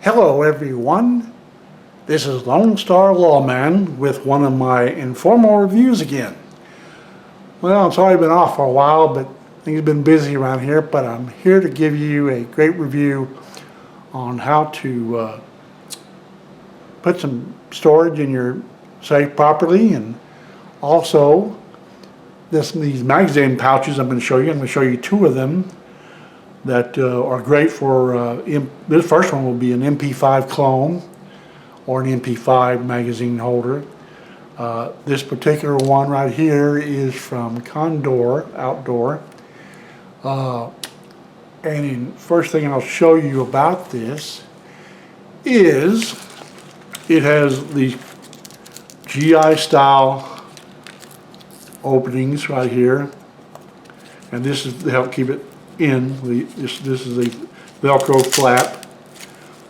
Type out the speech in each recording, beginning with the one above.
Hello everyone, this is Lone Star Lawman with one of my informal reviews again. Well, I'm sorry I've been off for a while, but things have been busy around here, but I'm here to give you a great review on how to put some storage in your safe properly, and also these magazine pouches I'm going to show you. I'm going to show you two of them that are great for, this first one will be an MP5 clone or an MP5 magazine holder. This particular one right here is from Condor Outdoor. And first thing I'll show you about this is it has these GI style openings right here, and this is to help keep it in. This is the Velcro flap,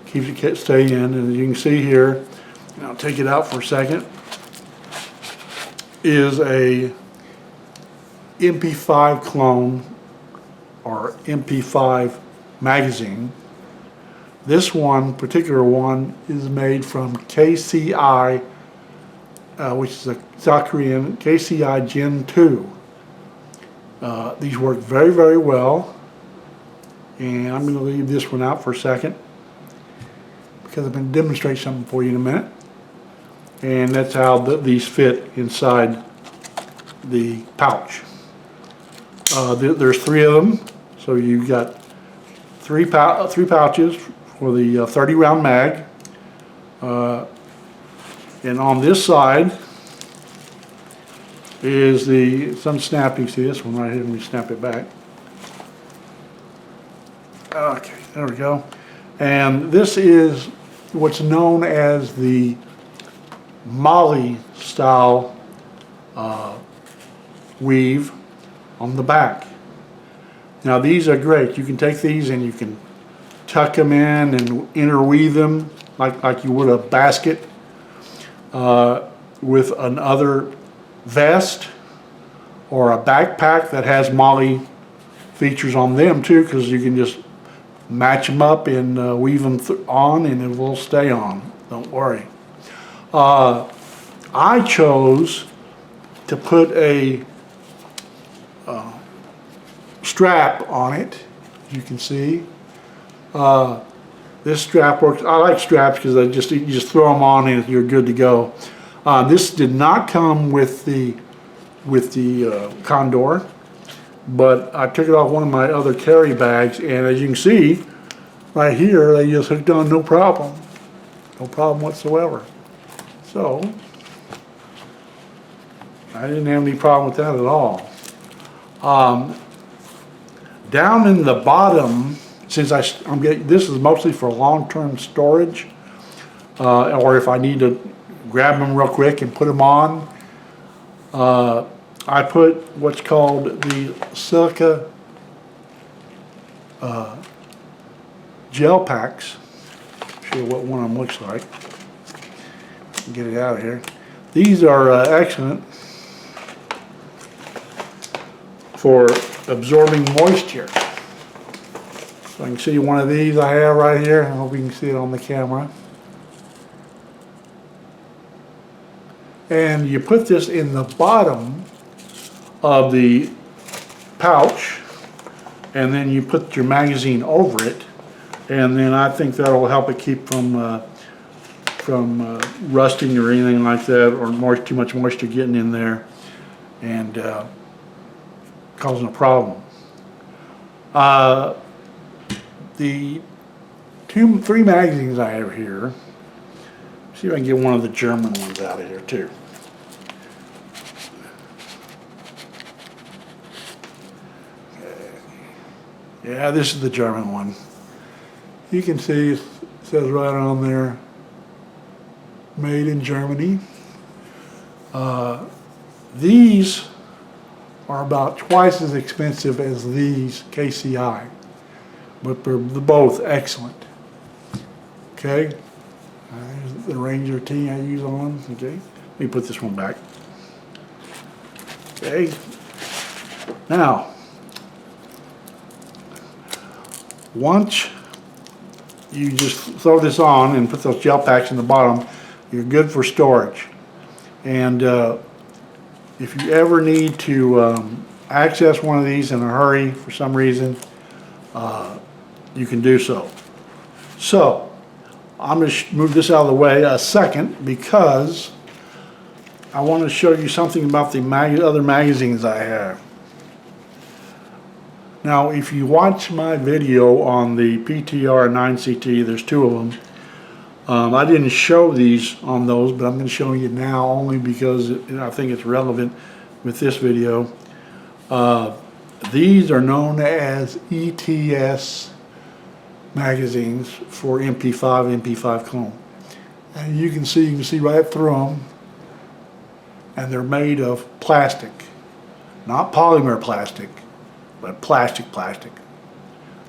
keeps it stay in, and as you can see here, and I'll take it out for a second, is a MP5 clone or MP5 magazine. This one, particular one, is made from KCI, which is a South Korean KCI Gen 2. These work very, very well, and I'm going to leave this one out for a second because I'm going to demonstrate something for you in a minute. And that's how these fit inside the pouch. There's three of them, so you've got three pouches for the 30 round mag, and on this side is it's unsnapped. You see this one right here. Let me snap it back. Okay, there we go. And this is what's known as the MOLLE style weave on the back. Now these are great. You can take these and you can tuck them in and interweave them like you would a basket with another vest or a backpack that has MOLLE features on them too, because you can just match them up and weave them on and it will stay on. Don't worry. I chose to put a strap on it. You can see this strap works. I like straps because you just throw them on and you're good to go. This did not come with the Condor, but I took it off one of my other carry bags, and as you can see right here, they just hooked on no problem whatsoever. So I didn't have any problem with that at all. Down in the bottom, since I'm getting, this is mostly for long-term storage, or if I need to grab them real quick and put them on, I put what's called the silica gel packs. Show you what one of them looks like. Get it out of here. These are excellent for absorbing moisture. So I can see one of these I have right here. I hope you can see it on the camera. And you put this in the bottom of the pouch, and then you put your magazine over it, and then I think that'll help it keep from rusting or anything like that, or too much moisture getting in there and causing a problem. The three magazines I have here, see if I can get one of the German ones out of here too. Yeah, this is the German one. You can see it says right on there, made in Germany. These are about twice as expensive as these KCI, but they're both excellent. Okay, there's the Ranger tee I use on. Okay, let me put this one back. Okay, now once you just throw this on and put those gel packs in the bottom. You're good for storage. And if you ever need to access one of these in a hurry for some reason, you can do so. So I'm going to move this out of the way a second because I want to show you something about the other magazines I have. Now, if you watch my video on the PTR 9CT, there's two of them. I didn't show these on those, but I'm going to show you now only because I think it's relevant with this video. These are known as ETS magazines for MP5, MP5 clone. And you can see right through them. And they're made of plastic. Not polymer plastic, but plastic.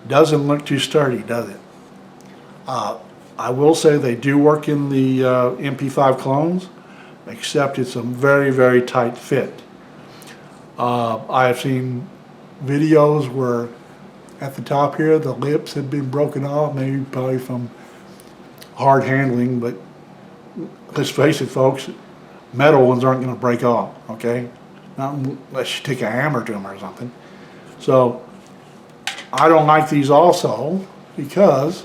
Doesn't look too sturdy, does it? I will say they do work in the MP5 clones, except it's a very, very tight fit. I have seen videos where at the top here the lips have been broken off, maybe probably from hard handling, but let's face it, folks, metal ones aren't going to break off, okay? Not unless you take a hammer to them or something. So I don't like these also because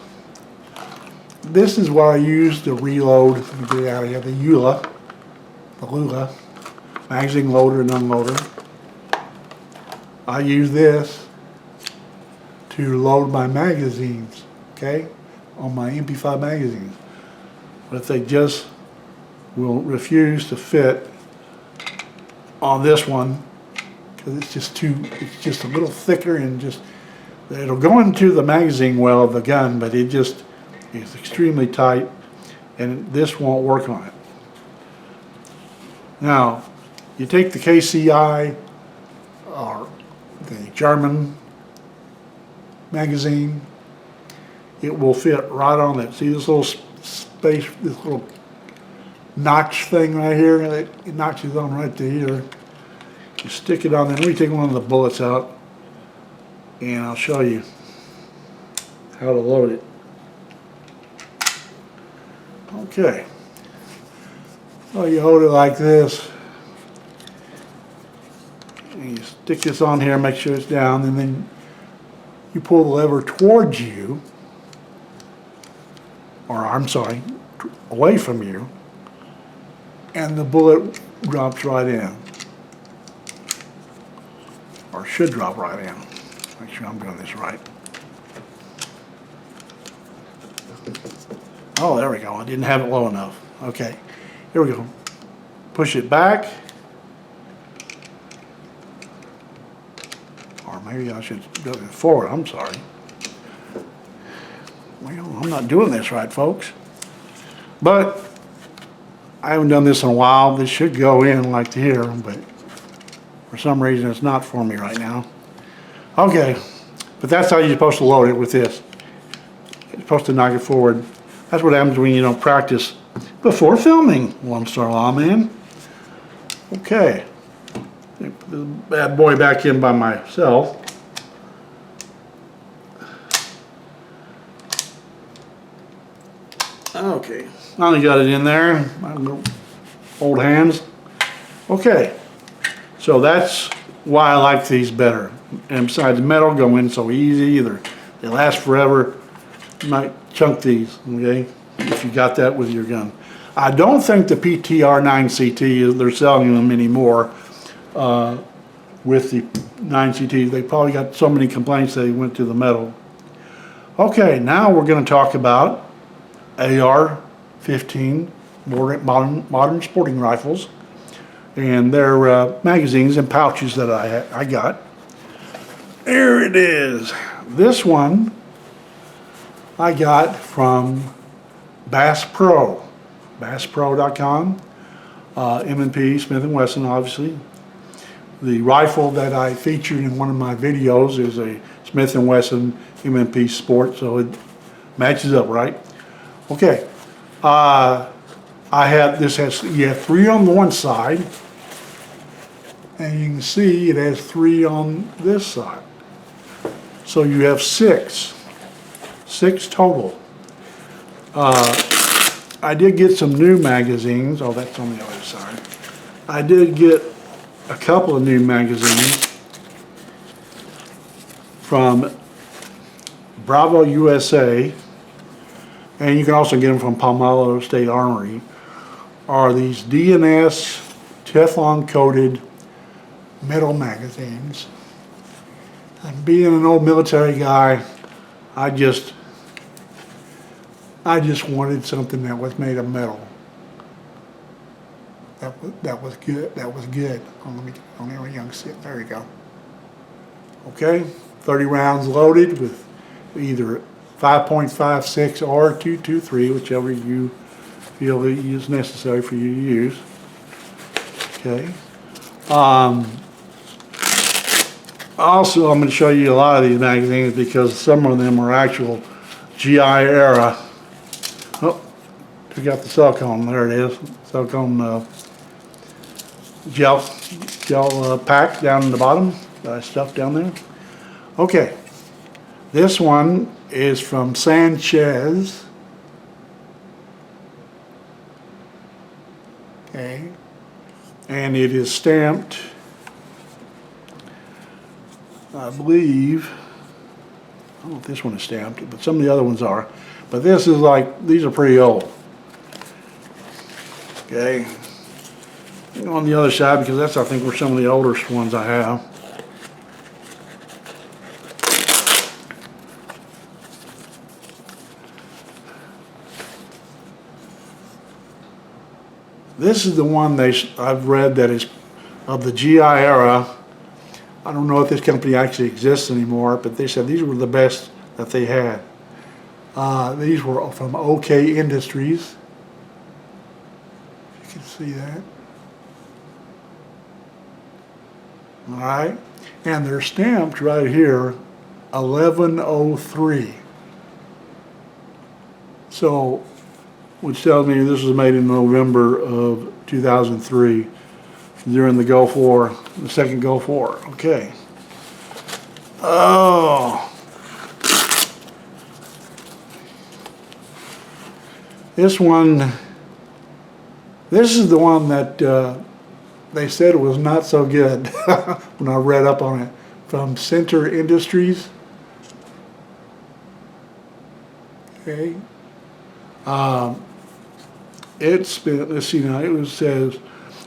this is what I use to reload. Let me get it out of here. The Lula magazine loader and unloader. I use this to load my magazines, okay, on my MP5 magazines. But if they just will refuse to fit on this one because it's just a little thicker and just it'll go into the magazine well of the gun, but it just is extremely tight and this won't work on it. Now you take the KCI or the German magazine, it will fit right on it. See this little space, this little notch thing right here, it notches on right to here. You stick it on there. Let me take one of the bullets out and I'll show you how to load it. Okay, so you hold it like this and you stick this on here, make sure it's down, and then you pull the lever towards you, or I'm sorry, away from you, and the bullet drops right in, or should drop right in. Make sure I'm doing this right. Oh, there we go. I didn't have it low enough. Okay, here we go. Push it back, or maybe I should go forward. I'm sorry. Well, I'm not doing this right, folks. But I haven't done this in a while. This should go in like here, but for some reason it's not for me right now. Okay, but that's how you're supposed to load it with this. You're supposed to knock it forward. That's what happens when you don't practice before filming, Lone Star Lawman. Okay, put the bad boy back in by myself. Okay, finally got it in there. My little old hands. Okay, so that's why I like these better. And besides, metal go in so easy. They last forever. You might chunk these, okay, if you got that with your gun. I don't think the PTR 9CT, they're selling them anymore with the 9CT. They probably got so many complaints they went to the metal. Okay, now we're going to talk about AR-15 modern sporting rifles and their magazines and pouches that I got. There it is. This one I got from Bass Pro, BassPro.com, M&P, Smith & Wesson, obviously. The rifle that I featured in one of my videos is a Smith & Wesson M&P Sport, so it matches up, right? Okay, you have 3 on the one side, and you can see it has 3 on this side. So you have 6 total. I did get some new magazines. Oh, that's on the other side. I did get a couple of new magazines from Bravo USA, and you can also get them from Palmetto State Armory, are these DNS Teflon coated metal magazines. And being an old military guy, I just wanted something that was made of metal. That was good. That was good. Oh, let me young sit. There you go. Okay, 30 rounds loaded with either 5.56 or 223, whichever you feel is necessary for you to use. Okay. Also, I'm going to show you a lot of these magazines because some of them are actual GI era. Oh, took out the silicone. There it is. Silicone gel pack down in the bottom. Stuff down there. Okay. This one is from Sanchez. Okay. And it is stamped, I believe, I don't know if this one is stamped, but some of the other ones are. But this is like, these are pretty old. Okay. On the other side, because that's, I think, were some of the older ones I have. This is the one I've read that is of the GI era. I don't know if this company actually exists anymore, but they said these were the best that they had. These were from OK Industries. You can see that. All right. And they're stamped right here, 1103. So, which tells me this was made in November of 2003 during the Gulf War, the second Gulf War. Okay. Oh. This one, this is the one that they said was not so good when I read up on it, from Center Industries. Okay. It's been, let's see now, it says,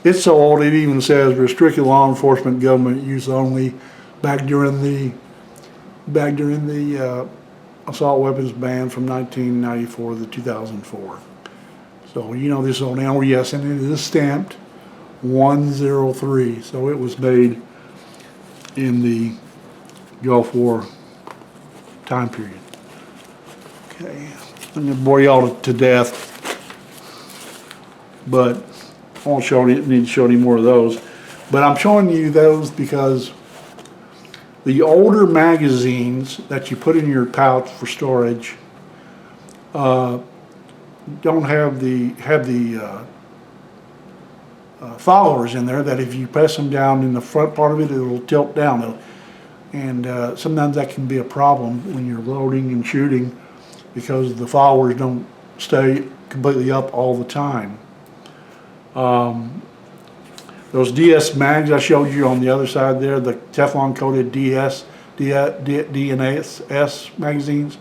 it's so old it even says restricted law enforcement government use only back during the assault weapons ban from 1994 to 2004. So you know this is old now, yes, and it is stamped 103. So it was made in the Gulf War time period. Okay, I'm gonna bore y'all to death, but I won't need to show any more of those. But I'm showing you those because the older magazines that you put in your pouch for storage don't have the followers in there that if you press them down in the front part of it, it'll tilt down. And sometimes that can be a problem when you're loading and shooting because the followers don't stay completely up all the time. Those DS mags I showed you on the other side there, the Teflon coated DNS magazines,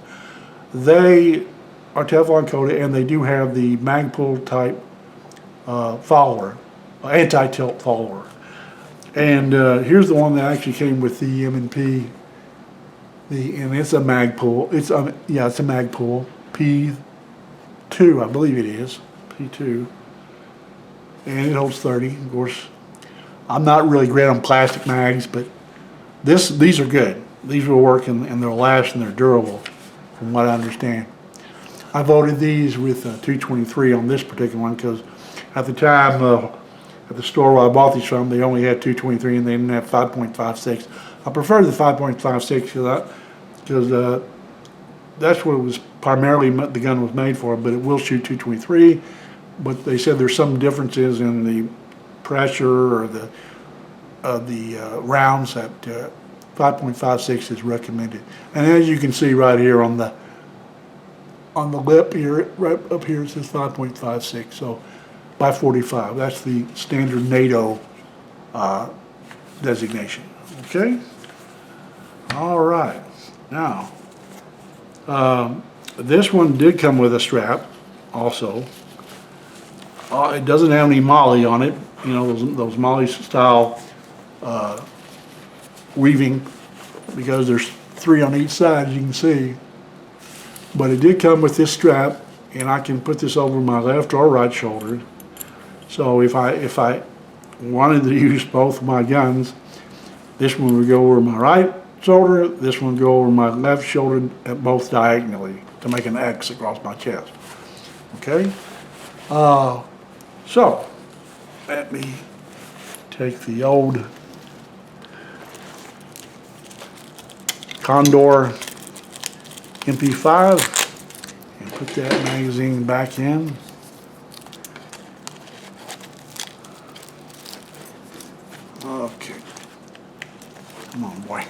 they are Teflon coated and they do have the Magpul type follower, anti-tilt follower. And here's the one that actually came with the M&P, and it's a Magpul. It's a Magpul P2, I believe it is P2. And it holds 30, of course. I'm not really great on plastic mags, but these are good. These will work and they'll last and they're durable, from what I understand. I voted these with 223 on this particular one because at the time at the store where I bought these from, they only had 223 and they didn't have 5.56. I prefer the 5.56 because that's what it was primarily the gun was made for, but it will shoot 223. But they said there's some differences in the pressure or the rounds that 5.56 is recommended. And as you can see right here on on the lip here, right up here it says 5.56, so by 45. That's the standard NATO designation. Okay? All right. Now, this one did come with a strap also. It doesn't have any MOLLE on it, you know, those MOLLE style weaving, because there's 3 on each side, as you can see. But it did come with this strap, and I can put this over my left or right shoulder. So if I wanted to use both my guns, this one would go over my right shoulder, this one would go over my left shoulder, at both diagonally to make an X across my chest. Okay? So let me take the old Condor MP5 and put that magazine back in. Okay. Come on, boy.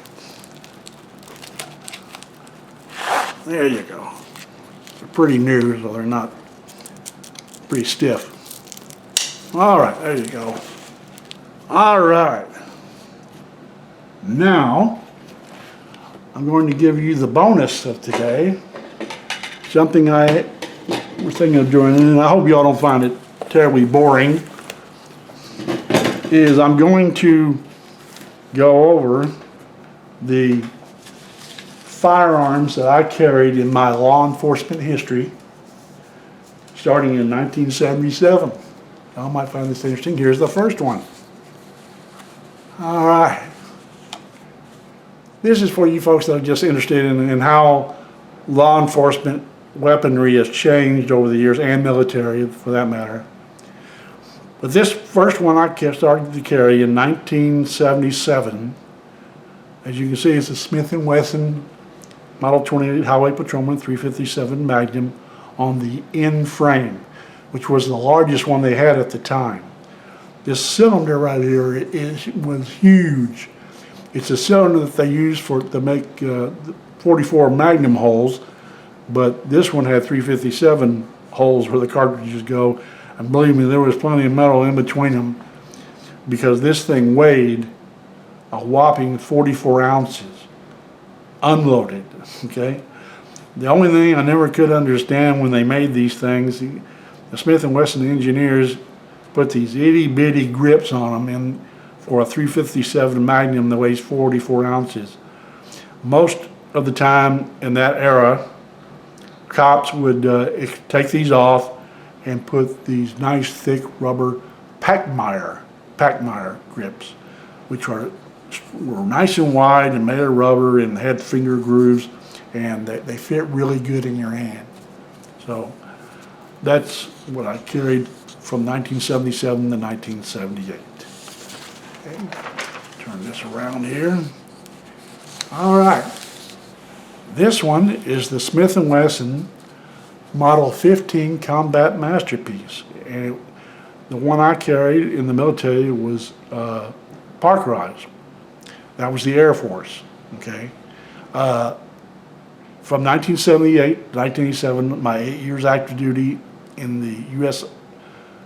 There you go. They're pretty new, so they're not pretty stiff. All right, there you go. All right. Now, I'm going to give you the bonus of today. Something I was thinking of doing, and I hope y'all don't find it terribly boring, is I'm going to go over the firearms that I carried in my law enforcement history, starting in 1977. Y'all might find this interesting. Here's the first one. All right. This is for you folks that are just interested in how law enforcement weaponry has changed over the years, and military for that matter. But this first one I started to carry in 1977. As you can see, it's a Smith & Wesson Model 28 Highway Patrolman 357 Magnum on the end frame, which was the largest one they had at the time. This cylinder right here was huge. It's a cylinder that they used to make 44 Magnum holes, but this one had 357 holes where the cartridges go. And believe me, there was plenty of metal in between them, because this thing weighed a whopping 44 ounces, unloaded, okay? The only thing I never could understand when they made these things, the Smith & Wesson engineers put these itty-bitty grips on them for a 357 Magnum that weighs 44 ounces. Most of the time in that era, cops would take these off and put these nice thick rubber Pachmayr grips, which were nice and wide and made of rubber and had finger grooves, and they fit really good in your hand. So that's what I carried from 1977 to 1978. Okay. Turn this around here. All right. This one is the Smith & Wesson Model 15 Combat Masterpiece. And the one I carried in the military was Parkerized. That was the Air Force, okay? From 1978 to 1987, my 8 years active duty in the U.S.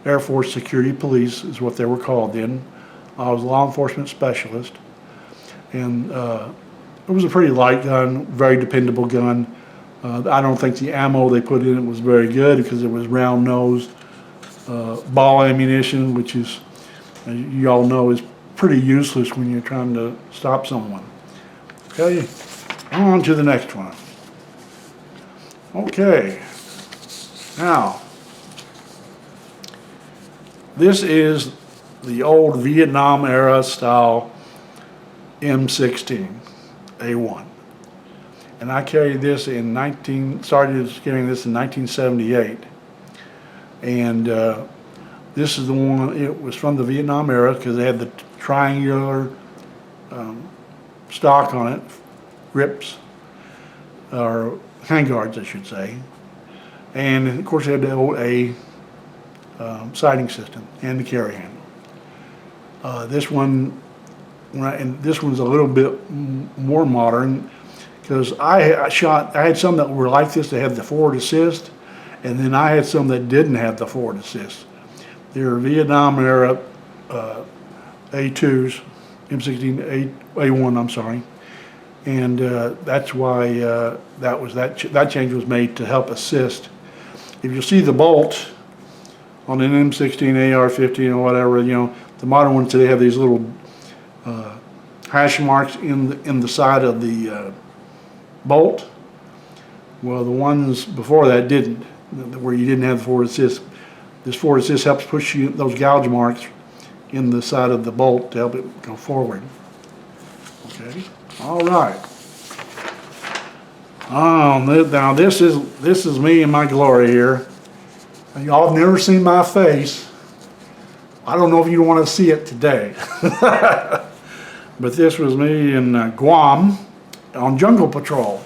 Air Force Security Police is what they were called then. I was a law enforcement specialist. And it was a pretty light gun, very dependable gun. I don't think the ammo they put in it was very good, because it was round-nosed ball ammunition, which is, as you all know, is pretty useless when you're trying to stop someone. Okay, on to the next one. Okay, now, this is the old Vietnam era style M16 A1. And I carried this started carrying this in 1978. And this is the one, it was from the Vietnam era, because they had the triangular stock on it, grips, or handguards I should say. And of course it had the old A sighting system and the carry handle. This one, and this one's a little bit more modern, because I had some that were like this. They had the forward assist, and then I had some that didn't have the forward assist. They were Vietnam era A2s, M16 A1, I'm sorry, and that's why that change was made to help assist. If you see the bolt on an M16 AR-15 or whatever, you know, the modern ones today have these little hash marks in the side of the bolt. Well, the ones before that didn't, where you didn't have the forward assist. This forward assist helps push those gouge marks in the side of the bolt to help it go forward. Okay, all right. Now this is me in my glory here. Y'all have never seen my face. I don't know if you want to see it today. But this was me in Guam on jungle patrol.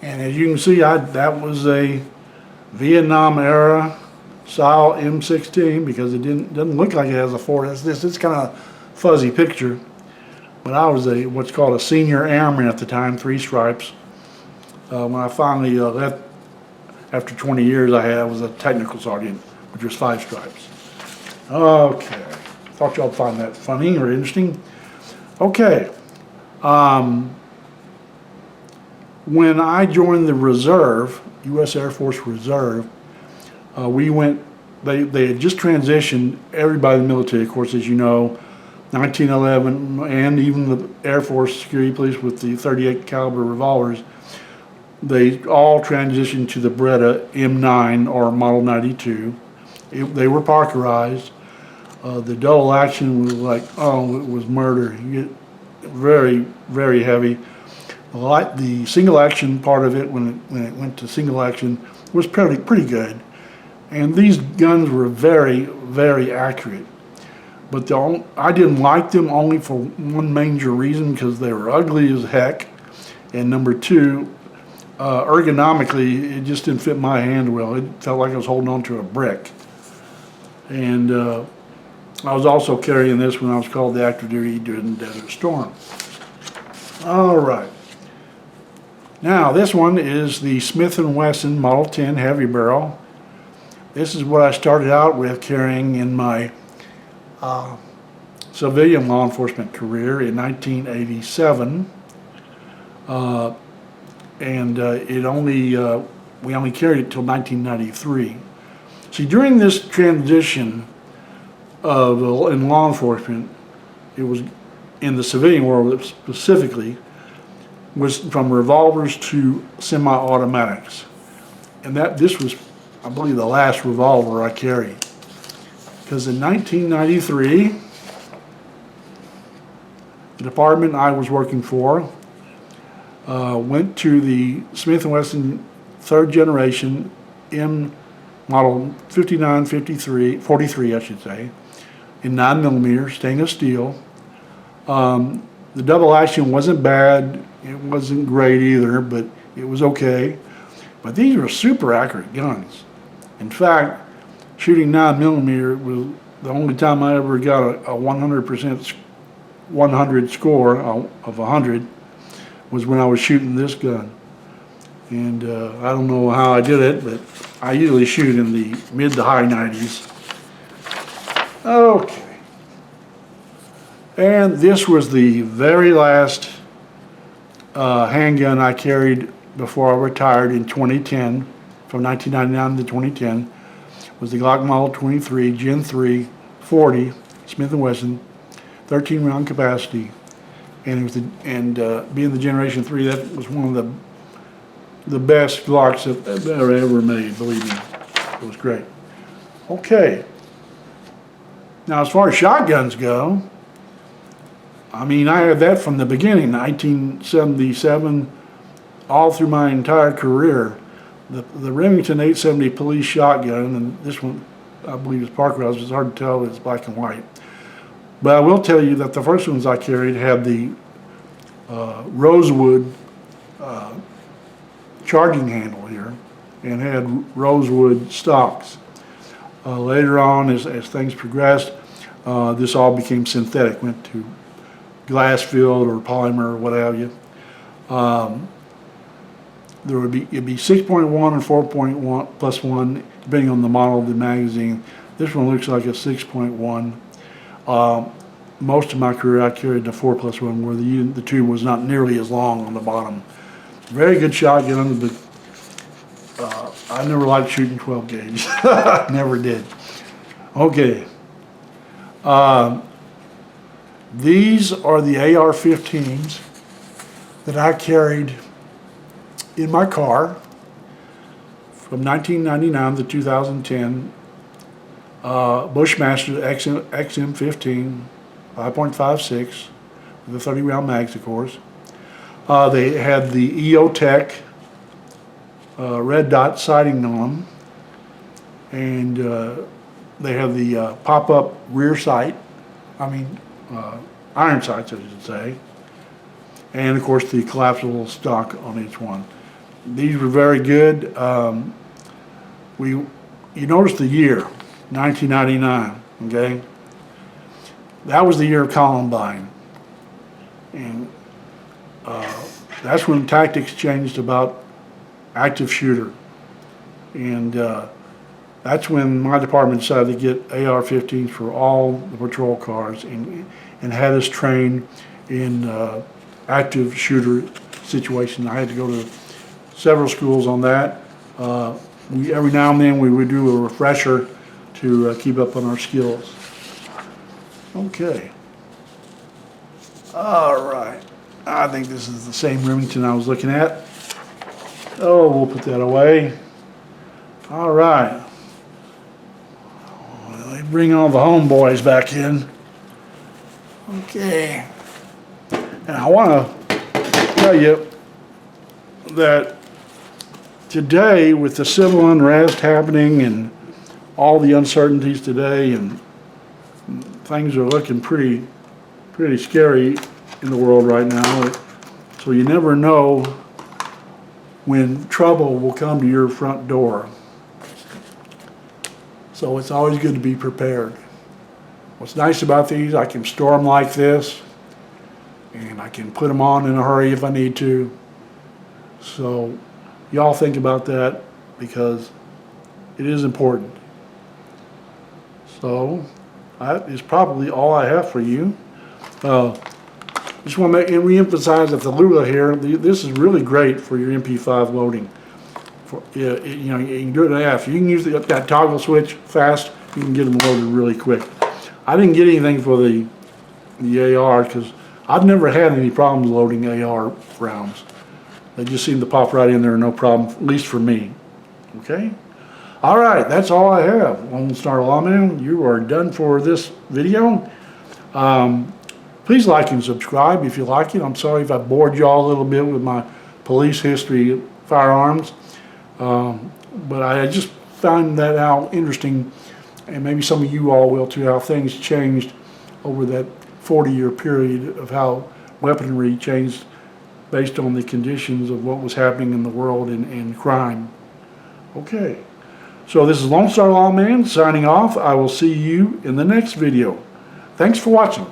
And as you can see, that was a Vietnam era style M16, because it doesn't look like it has a forward. It's kind of fuzzy picture. But I was what's called a senior airman at the time, 3 stripes. When I finally left after 20 years, I was a technical sergeant, which was 5 stripes. Okay, thought y'all find that funny or interesting. Okay, when I joined the reserve, U.S. Air Force Reserve, they had just transitioned everybody in the military, of course, as you know, 1911, and even the Air Force Security Police with the 38 caliber revolvers, they all transitioned to the Beretta M9 or Model 92. They were Parkerized. The double action was like, oh, it was murder. Very, very heavy. Like the single action part of it, when it went to single action, was pretty good. And these guns were very, very accurate. But I didn't like them only for one major reason, because they were ugly as heck. And number 2, ergonomically, it just didn't fit my hand well. It felt like I was holding on to a brick. And I was also carrying this when I was called to active duty during Desert Storm. All right. Now, this one is the Smith & Wesson Model 10 Heavy Barrel. This is what I started out with carrying in my civilian law enforcement career in 1987. We only carried it till 1993. See, during this transition in law enforcement, it was in the civilian world specifically, was from revolvers to semi-automatics. And this was, I believe, the last revolver I carried. Because in 1993, the department I was working for went to the Smith & Wesson 3rd generation M model 59, 53, 43 I should say, in 9mm stainless steel. The double action wasn't bad, it wasn't great either, but it was okay. But these were super accurate guns. In fact, shooting 9mm was the only time I ever got a 100% 100 score of 100 was when I was shooting this gun. And I don't know how I did it, but I usually shoot in the mid to high 90s. Okay. And this was the very last handgun I carried before I retired in 2010, from 1999 to 2010, was the Glock Model 23 Gen 3 40 Smith & Wesson, 13 round capacity. And it was being the Generation 3, that was one of the best Glocks that ever made, believe me. It was great. Okay. Now, as far as shotguns go, I mean, I had that from the beginning, 1977, all through my entire career. The Remington 870 Police shotgun, and this one, I believe, is Parkerized. It's hard to tell, it's black and white. But I will tell you that the first ones I carried had the rosewood charging handle here, and had rosewood stocks. Later on, as things progressed, this all became synthetic, went to glass filled or polymer or what have you. It'd be 6.1 and 4.1 plus 1, depending on the model of the magazine. This one looks like a 6.1. Most of my career I carried the 4 plus 1, where the tube was not nearly as long on the bottom. Very good shotgun, but I never liked shooting 12 gauge. Never did. Okay. These are the AR-15s that I carried in my car from 1999 to 2010. Bushmaster XM15 5.56 with the 30 round mags, of course. They had the EOTech red dot sighting on them, and they have the pop-up rear sight, iron sights I should say, and of course the collapsible stock on each one. These were very good. You notice the year, 1999, okay? That was the year of Columbine. And that's when tactics changed about active shooter. And that's when my department decided to get AR-15s for all the patrol cars and had us train in active shooter situations. I had to go to several schools on that. Every now and then we would do a refresher to keep up on our skills. Okay. All right. I think this is the same Remington I was looking at. Oh, we'll put that away. All right. Well, they bring all the homeboys back in. Okay. And I want to tell you that today, with the civil unrest happening and all the uncertainties today, and things are looking pretty scary in the world right now. So you never know when trouble will come to your front door. So it's always good to be prepared. What's nice about these, I can store them like this, and I can put them on in a hurry if I need to. So y'all think about that, because it is important. So that is probably all I have for you. Just want to re-emphasize that the Lula here, this is really great for your MP5 loading. You can do it after. You can use that toggle switch fast. You can get them loaded really quick. I didn't get anything for the AR because I've never had any problems loading AR rounds. They just seem to pop right in there, no problem, at least for me. Okay? All right, that's all I have. Lone Star Lawman, you are done for this video. Please like and subscribe if you like it. I'm sorry if I bored y'all a little bit with my police history of firearms. But I just found that out interesting, and maybe some of you all will too, how things changed over that 40-year period of how weaponry changed based on the conditions of what was happening in the world and crime. Okay, so this is Lone Star Lawman signing off. I will see you in the next video. Thanks for watching.